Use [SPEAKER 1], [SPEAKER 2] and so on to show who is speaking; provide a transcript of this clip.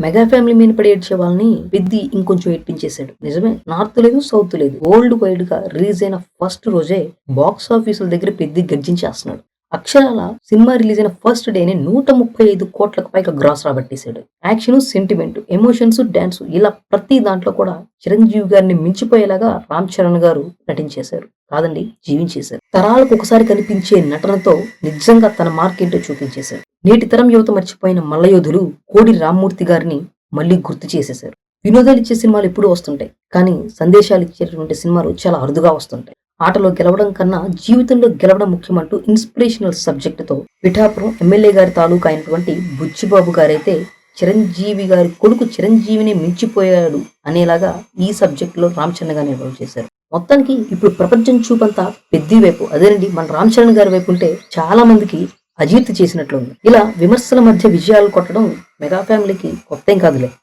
[SPEAKER 1] Mega family మీద పడి ఏడ్చే వాళ్ళని పెద్ది ఇంకొంచెం ఏడ్పించేశాడు. నిజమే, నార్త్ లేదు, సౌత్ లేదు, వరల్డ్ వైడ్ గా రిలీజ్ అయిన ఫస్ట్ రోజే బాక్స్ ఆఫీసుల దగ్గర పెద్ది గర్జించేస్తున్నాడు. అక్షరాల సినిమా రిలీజ్ అయిన ఫస్ట్ డేనే 135 కోట్లకు పైగా గ్రాస్ రాబట్టేశాడు. యాక్షన్, సెంటిమెంట్, ఎమోషన్స్, డాన్స్ ఇలా ప్రతి దాంట్లో కూడా చిరంజీవి గారిని మించిపోయేలాగా రామ్ చరణ్ గారు నటించేశారు. కాదండి, జీవించేశారు. తరాలకు ఒకసారి కనిపించే నటనతో నిజంగా తన మార్కేంటో చూపించేశారు. నేటి తరం యువత మర్చిపోయిన మల్లయోధులు కోడి రామ్మూర్తి గారిని మళ్ళీ గుర్తు చేసేశారు. వినోదాలు ఇచ్చే సినిమాలు ఎప్పుడూ వస్తుంటాయి, కానీ సందేశాలు ఇచ్చేటువంటి సినిమాలు చాలా అరుదుగా వస్తుంటాయి. ఆటలో గెలవడం కన్నా జీవితంలో గెలవడం ముఖ్యమంటూ ఇన్స్పిరేషనల్ సబ్జెక్టుతో పిఠాపురం ఎమ్మెల్యే గారి తాలూకా అయినటువంటి బుచ్చిబాబు గారైతే చిరంజీవి గారి కొడుకు చిరంజీవిని మించిపోయాడు అనేలాగా ఈ సబ్జెక్ట్ లో రామ్ చరణ్ గారిని ఇన్వాల్వ్ చేశారు. మొత్తానికి ఇప్పుడు ప్రపంచం చూపంతా పెద్ది వైపు, అదేనండి మన రామ్ చరణ్ గారి వైపు ఉంటే చాలా మందికి అజీర్తి చేసినట్లుంది. ఇలా విమర్శల మధ్య విజయాలు కొట్టడం మెగా ఫ్యామిలీకి కొత్తేం కాదులే.